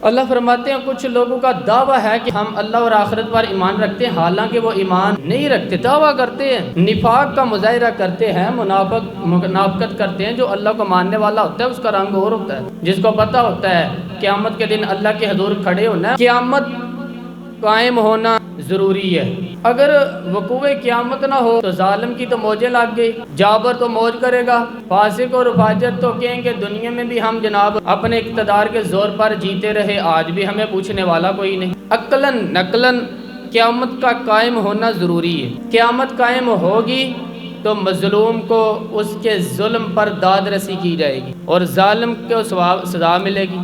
اللہ فرماتے ہیں کچھ لوگوں کا دعویٰ ہے کہ ہم اللہ اور آخرت پر ایمان رکھتے ہیں، حالانکہ وہ ایمان نہیں رکھتے، دعویٰ کرتے ہیں، نفاق کا مظاہرہ کرتے ہیں، منافقت کرتے ہیں۔ جو اللہ کو ماننے والا ہوتا ہے اس کا رنگ اور ہوتا ہے، جس کو پتہ ہوتا ہے قیامت کے دن اللہ کے حضور کھڑے ہونا ہے، قیامت قائم ہونا ضروری ہے۔ اگر وقوع قیامت نہ ہو تو ظالم کی تو موجیں لگ گئی، جابر تو موج کرے گا، فاسق اور فاجر تو کہیں گے دنیا میں بھی ہم جناب اپنے اقتدار کے زور پر جیتے رہے، آج بھی ہمیں پوچھنے والا کوئی نہیں۔ عقلاً نقلاً قیامت کا قائم ہونا ضروری ہے۔ قیامت قائم ہوگی تو مظلوم کو اس کے ظلم پر داد رسی کی جائے گی اور ظالم کو سزا ملے گی۔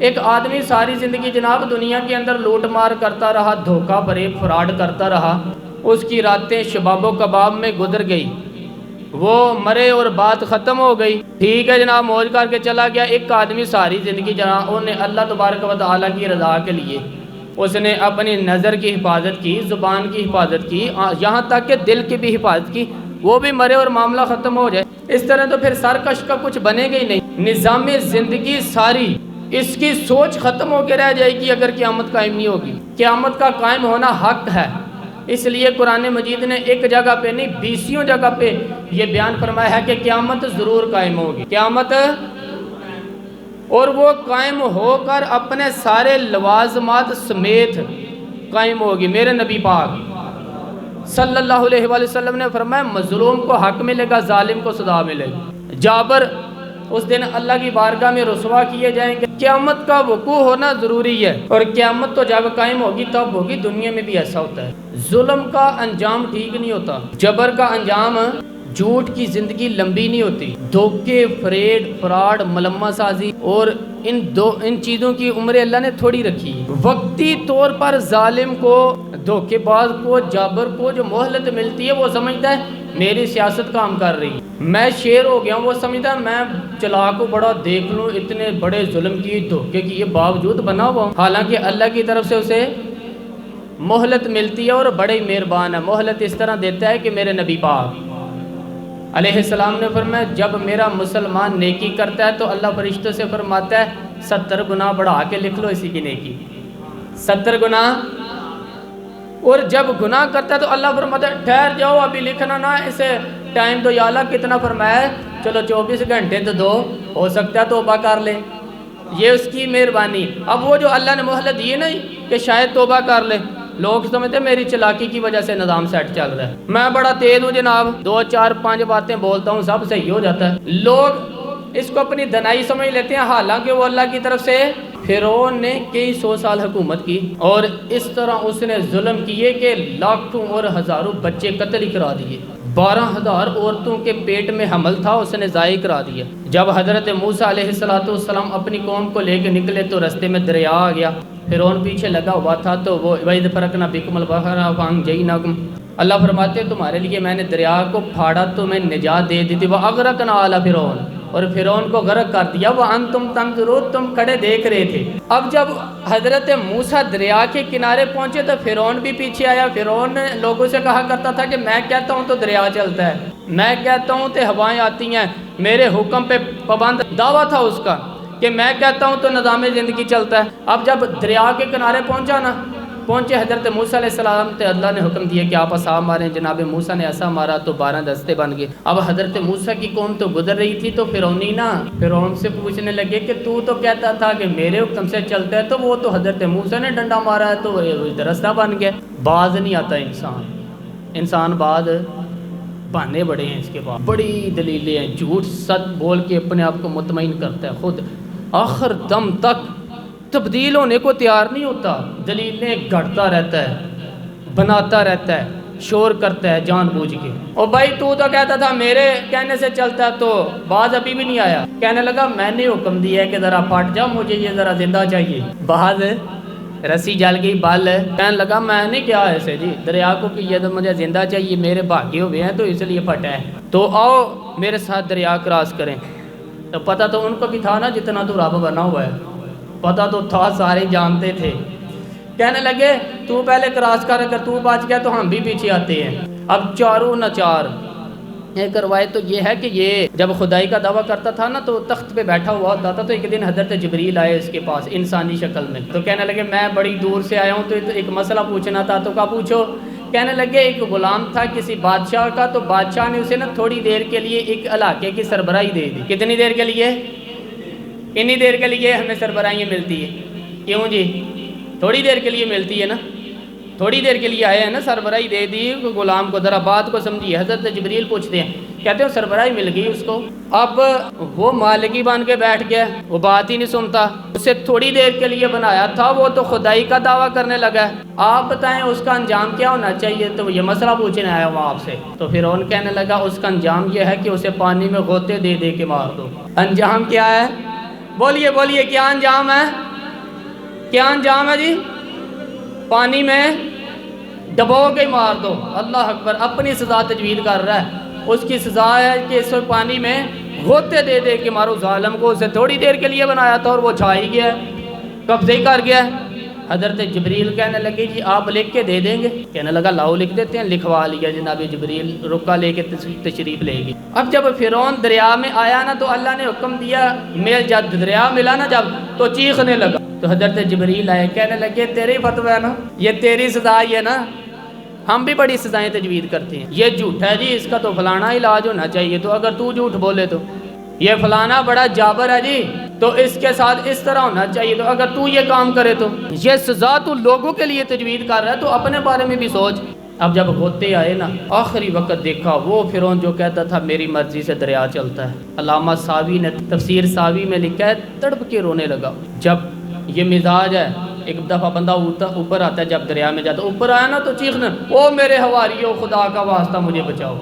ایک آدمی ساری زندگی جناب دنیا کے اندر لوٹ مار کرتا رہا، دھوکہ فریب فراڈ کرتا رہا، اس کی راتیں شباب و کباب میں گزر گئی، وہ مرے اور بات ختم ہو گئی، ٹھیک ہے جناب موج کر کے چلا گیا۔ ایک آدمی ساری زندگی جناب انہوں نے اللہ تبارک و تعالیٰ کی رضا کے لیے اس نے اپنی نظر کی حفاظت کی، زبان کی حفاظت کی، یہاں تک کہ دل کی بھی حفاظت کی، وہ بھی مرے اور معاملہ ختم ہو جائے۔ اس طرح تو پھر سرکش کا کچھ بنے گا ہی نہیں، نظام زندگی ساری اس کی سوچ ختم ہو کے رہ جائے گی اگر قیامت قائم نہیں ہوگی۔ قیامت کا قائم ہونا حق ہے، اس لیے قرآن مجید نے ایک جگہ پہ نہیں 20 جگہ پہ یہ بیان فرمایا ہے کہ قیامت ضرور قائم ہوگی، قیامت، اور وہ قائم ہو کر اپنے سارے لوازمات سمیت قائم ہوگی۔ میرے نبی پاک صلی اللہ علیہ وآلہ وسلم نے فرمایا مظلوم کو حق ملے گا، ظالم کو سزا ملے گی۔ جابر اس دن اللہ کی بارگاہ میں رسوا کیے جائیں گے۔ قیامت کا وقوع ہونا ضروری ہے، اور قیامت تو جب قائم ہوگی تب ہوگی۔ دنیا میں بھی ایسا ہوتا ہے، ظلم کا انجام ٹھیک نہیں ہوتا، جبر کا انجام، جھوٹ کی زندگی لمبی نہیں ہوتی، دھوکے فراڈ ملمہ سازی اور ان چیزوں کی عمر اللہ نے تھوڑی رکھی ہے۔ وقتی طور پر ظالم کو، دھوکے باز کو، جابر کو جو مہلت ملتی ہے وہ سمجھتا ہے میری سیاست کام کر رہی ہے، میں شیر ہو گیا ہوں، وہ سمجھتا ہے میں چلا کو بڑا دیکھ لوں، اتنے بڑے ظلم کی دھوکے کی یہ باوجود بنا ہوا ہوں، حالانکہ اللہ کی طرف سے اسے مہلت ملتی ہے اور بڑے مہربان ہے۔ مہلت اس طرح دیتا ہے کہ میرے نبی پاک علیہ السلام نے فرمایا جب میرا مسلمان نیکی کرتا ہے تو اللہ فرشتوں سے فرماتا ہے 70 گناہ بڑھا کے لکھ لو اسی کی نیکی، 70 گناہ، اور جب گناہ کرتا ہے تو اللہ فرماتا ہے ٹھہر جاؤ ابھی لکھنا نہ، اسے ٹائم دو، یا اللہ کتنا فرمایا ہے، چلو 24 گھنٹے تو دو، ہو سکتا ہے توبہ کر لے، یہ اس کی مہربانی۔ اب وہ جو اللہ نے مہلت دی نہیں کہ شاید توبہ کر لے، لوگ سمجھتے ہیں میری چلاکی کی وجہ سے نظام سیٹ چل رہا ہے، میں بڑا تیز ہوں جناب، 2 4 5 باتیں بولتا ہوں سب صحیح ہو جاتا ہے، لوگ اس کو اپنی دنائی سمجھ لیتے ہیں، حالانکہ وہ اللہ کی طرف سے۔ فرعون نے کئی 100 سال حکومت کی اور اس طرح اس نے ظلم کیے کہ لاکھوں اور ہزاروں بچے قتل ہی کرا دیے، 12,000 عورتوں کے پیٹ میں حمل تھا اس نے ضائع کرا دیا۔ جب حضرت موسیٰ علیہ السلام اپنی قوم کو لے کے نکلے تو رستے میں دریا آ گیا، فرعون پیچھے لگا ہوا تھا، تو وہ وَإِذْ فَرَقْنَا بِكُمُ الْبَحْرَ فَأَنجَيْنَاكُمْ، اللہ فرماتے ہیں تمہارے لیے میں نے دریا کو پھاڑا تو میں نجات دے دی تھی، وَأَغْرَقْنَا آلَ فِرْعَوْنَ، اور فرعون کو غرق کر دیا، وَأَنْتُمْ تَنظُرُونَ، تم کھڑے دیکھ رہے تھے۔ اب جب حضرت موسیٰ دریا کے کنارے پہنچے تو فرعون بھی پیچھے آیا۔ فرعون نے لوگوں سے کہا کرتا تھا کہ میں کہتا ہوں تو دریا چلتا ہے، میں کہتا ہوں تو ہوائیں آتی ہیں، میرے حکم پہ پابند، دعویٰ تھا اس کا کہ میں کہتا ہوں تو نظام زندگی چلتا ہے۔ اب جب دریا کے کنارے پہنچے حضرت موسیٰ علیہ السلام تو اللہ نے حکم دیا کہ آپ عصا ماریں، جناب موسیٰ نے عصا مارا تو 12 دستے بن گئے۔ اب حضرت موسیٰ کی قوم تو گزر رہی تھی تو فرعون سے پوچھنے لگے کہ تو کہتا تھا کہ میرے حکم سے چلتا ہے، تو وہ تو حضرت موسیٰ نے ڈنڈا مارا ہے تو رستہ بن گیا۔ باز نہیں آتا انسان باز بہانے بڑے ہیں، اس کے بعد بڑی دلیلیں ہیں، جھوٹ سچ بول کے اپنے آپ کو مطمئن کرتا ہے، خود آخر دم تک تبدیل ہونے کو تیار نہیں ہوتا، دلیلیں گھڑتا رہتا ہے، بناتا رہتا ہے، شور کرتا ہے جان بوجھ کے۔ اور بھائی تو کہتا تھا میرے کہنے سے چلتا ہے، تو باز ابھی بھی نہیں آیا، کہنے لگا میں نے حکم دیا ہے کہ ذرا پھٹ جا، مجھے یہ ذرا زندہ چاہیے۔ باز رسی جل گئی بال، کہنے لگا میں نے کیا ایسے جی دریا کو کہ یہ تو مجھے زندہ چاہیے، میرے بھاگے ہوئے ہیں تو اس لیے پھٹا ہے، تو آؤ میرے ساتھ دریا کراس کریں۔ تو پتہ تو ان کو بھی تھا نا جتنا تو رب بنا ہوا ہے، پتہ تو تھا، سارے جانتے تھے۔ کہنے لگے تو پہلے کراس کر، اگر تو بچ گیا تو ہم بھی پیچھے آتے ہیں۔ اب چاروں ناچار ایک روایت تو یہ ہے کہ یہ جب خدائی کا دعویٰ کرتا تھا نا تو تخت پہ بیٹھا ہوا ہوتا تھا، تو ایک دن حضرت جبریل آئے اس کے پاس انسانی شکل میں، تو کہنے لگے میں بڑی دور سے آیا ہوں تو ایک مسئلہ پوچھنا تھا، تو کہا پوچھو۔ کہنے لگے ایک غلام تھا کسی بادشاہ کا، تو بادشاہ نے اسے نا تھوڑی دیر کے لیے ایک علاقے کی سربراہی دے دی۔ کتنی دیر کے لیے؟ اتنی دیر کے لیے ہمیں سربراہیاں ملتی ہے، کیوں جی؟ تھوڑی دیر کے لیے ملتی ہے نا، تھوڑی دیر کے لیے آئے ہیں نا، سربراہی دے دی غلام کو، ذرا بات کو سمجھیے۔ حضرت جبریل پوچھتے ہیں، کہتے ہیں سربراہی مل گئی اس کو، اب وہ مالکی بن کے بیٹھ گیا، وہ بات ہی نہیں سنتا، اسے تھوڑی دیر کے لیے بنایا تھا، وہ تو خدائی کا دعویٰ کرنے لگا ہے، آپ بتائیں اس کا انجام کیا ہونا چاہیے؟ تو یہ مسئلہ پوچھنے آیا ہوں آپ سے۔ تو فرعون کہنے لگا اس کا انجام یہ ہے کہ اسے پانی میں غوطے دے دے کے مار دو۔ انجام کیا ہے؟ بولیے بولیے، کیا انجام ہے؟ کیا انجام ہے جی؟ پانی میں ڈبو کے مار دو۔ اللہ اکبر، اپنی سزا تجوید کر رہا ہے۔ اس کی سزا ہے کہ اس کو پانی میں غوطے دے دے کے مارو ظالم کو، اسے تھوڑی دیر کے لیے بنایا تھا اور وہ چھا ہی گیا، قبضے ہی کر گیا۔ حضرت جبریل کہنے لگے جی آپ لکھ کے دے دیں گے؟ کہنے لگا لاؤ لکھ دیتے ہیں۔ لکھوا لیا جناب جبریل، رکا لے کے تشریف لے گی۔ اب جب فرعون دریا میں آیا نا تو اللہ نے حکم دیا، جب دریا ملا نا جب تو چیخنے لگا، تو حضرت جبریل آئے، کہنے لگے تیری فتویٰ ہے نا، یہ تیری سزا ہی ہے نا، ہم بھی بڑی سزائیں تجوید کرتے ہیں، یہ جھوٹ ہے جی، اس کا تو فلانا علاج ہونا چاہیے، تو اگر تو جھوٹ بولے تو یہ فلانا بڑا جابر ہے جی، تو اس کے ساتھ اس طرح ہونا چاہیے، تو اگر تو یہ کام کرے تو یہ سزا تو لوگوں کے لیے تجوید کر رہا ہے، تو اپنے بارے میں بھی سوچ۔ اب جب غوطے آئے نا، آخری وقت دیکھا وہ فرعون جو کہتا تھا میری مرضی سے دریا چلتا ہے، علامہ ساوی نے تفسیر ساوی میں لکھا ہے تڑپ کے رونے لگا۔ جب یہ مزاج ہے، ایک دفعہ بندہ اوپر آتا ہے، جب دریا میں جاتا اوپر آیا نا تو چیخنا، او میرے حواریو خدا کا واسطہ مجھے بچاؤ۔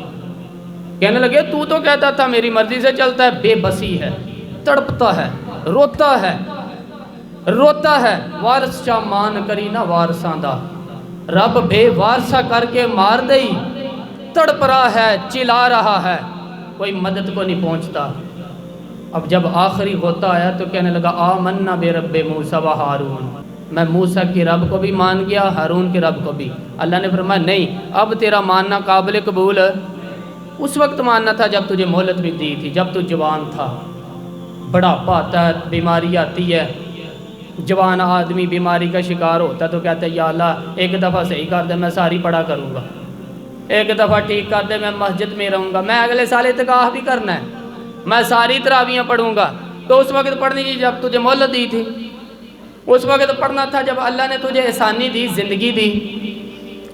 کہنے لگے تو کہتا تھا میری مرضی سے چلتا ہے۔ بے بسی ہے، تڑپتا ہے، روتا ہے، وارث شاہ مان کری نہ وارثاں دا، رب بے وارثہ کر کے مار دئی، تڑپ رہا ہے، چلا رہا ہے، کوئی مدد کو نہیں پہنچتا۔ اب جب آخری غوطہ آیا تو کہنے لگا آمنا بے رب موسیٰ و ہارون، میں موسیٰ کی رب کو بھی مان گیا، ہارون کی رب کو بھی۔ اللہ نے فرمایا نہیں، اب تیرا ماننا قابل قبول ہے، اس وقت ماننا تھا جب تجھے مہلت بھی دی تھی، جب تو جوان تھا۔ بڑھاپا آتا ہے، بیماری آتی ہے، جوان آدمی بیماری کا شکار ہوتا ہے تو کہتا ہے یا اللہ ایک دفعہ صحیح کر دے، میں ساری پڑھا کروں گا، ایک دفعہ ٹھیک کر دے، میں مسجد میں رہوں گا، میں اگلے سال اعتکاف بھی کرنا ہے، میں ساری تراویحیں پڑھوں گا۔ تو اس وقت پڑھنی تھی جب تجھے مہلت دی تھی، اس وقت پڑھنا تھا جب اللہ نے تجھے آسانی دی، زندگی دی۔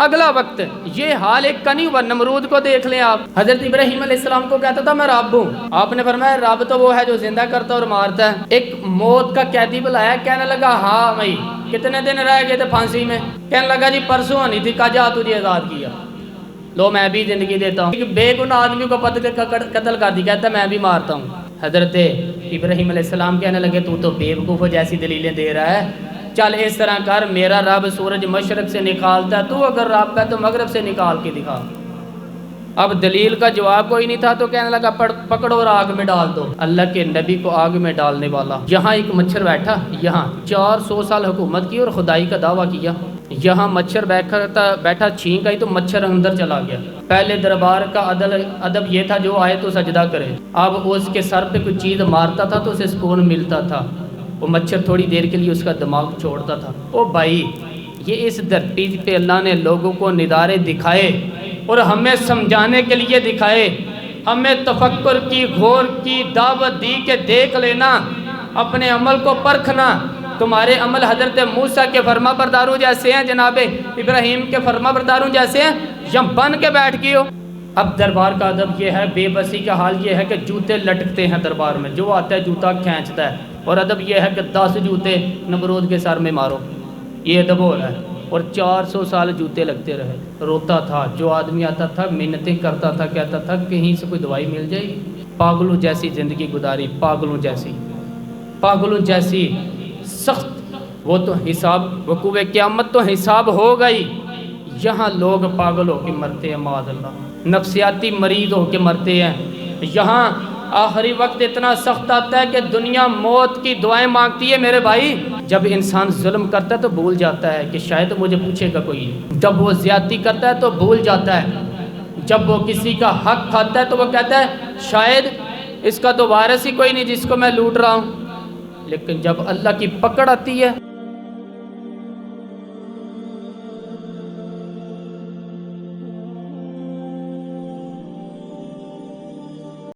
اگلا وقت یہ حال ایک کنی و نمرود کو دیکھ لیں آپ۔ حضرت ابراہیم علیہ السلام کو کہتا تھا میں رب ہوں، آپ نے فرمایا رب تو وہ ہے جو زندہ کرتا اور مارتا ہے۔ ایک موت کا قیدی بلایا، کہنے لگا ہاں بھائی کتنے دن رہ گئے تھے پھانسی میں؟ کہنے لگا جی پرسوں ہونی تھی، کہا جا تجھے آزاد کیا، لو میں بھی زندگی دیتا ہوں۔ ایک بے گناہ آدمی کو قتل کر دی، کہتا میں بھی مارتا ہوں۔ حضرت ابراہیم علیہ السلام کہنے لگے تو بیوقوف جیسی دلیلیں دے رہا ہے، چل اس طرح کر، میرا رب سورج مشرق سے نکالتا ہے، تو اگر رب ہے تو مغرب سے نکال کے دکھا۔ اب دلیل کا جواب کوئی نہیں تھا تو کہنے لگا پکڑو اور آگ میں ڈال دو۔ اللہ کے نبی کو آگ میں ڈالنے والا، یہاں ایک مچھر بیٹھا، یہاں 400 سال حکومت کی اور خدائی کا دعویٰ کیا، یہاں مچھر بیٹھا چھینک آئی تو مچھر اندر چلا گیا۔ پہلے دربار کا ادب یہ تھا جو آئے تو سجدہ کرے، اب اس کے سر پہ کوئی چیز مارتا تھا تو اسے سکون ملتا تھا، وہ مچھر تھوڑی دیر کے لیے اس کا دماغ چھوڑتا تھا۔ او بھائی یہ اس دھرتی پہ اللہ نے لوگوں کو ندارے دکھائے اور ہمیں سمجھانے کے لیے دکھائے، ہمیں تفکر کی غور کی دعوت دی کہ دیکھ لینا، اپنے عمل کو پرکھنا۔ تمہارے عمل حضرت موسیٰ کے فرما برداروں جیسے ہیں، جناب ابراہیم کے فرما برداروں جیسے ہیں، یا بن کے بیٹھ گئے ہو۔ اب دربار کا ادب یہ ہے، بے بسی کا حال یہ ہے کہ جوتے لٹکتے ہیں دربار میں، جو آتا ہے جوتا کھینچتا ہے، اور ادب یہ ہے کہ 10 جوتے نمرود کے سر میں مارو، یہ ادب ہو رہا ہے۔ اور 400 سال جوتے لگتے رہے، روتا تھا، جو آدمی آتا تھا منتیں کرتا تھا، کہتا تھا کہیں سے کوئی دوائی مل جائے گی۔ پاگلوں جیسی زندگی گزاری، پاگلوں جیسی سخت، وہ تو حساب وقوع قیامت تو حساب ہو گئی۔ یہاں لوگ پاگل ہو کے مرتے ہیں، معاذ اللہ، نفسیاتی مریض ہو کے مرتے ہیں۔ یہاں آخری وقت اتنا سخت آتا ہے کہ دنیا موت کی دعائیں مانگتی ہے۔ میرے بھائی جب انسان ظلم کرتا ہے تو بھول جاتا ہے کہ شاید مجھے پوچھے گا کوئی، جب وہ زیادتی کرتا ہے تو بھول جاتا ہے، جب وہ کسی کا حق کھاتا ہے تو وہ کہتا ہے شاید اس کا تو وارث ہی کوئی نہیں جس کو میں لوٹ رہا ہوں، لیکن جب اللہ کی پکڑ آتی ہے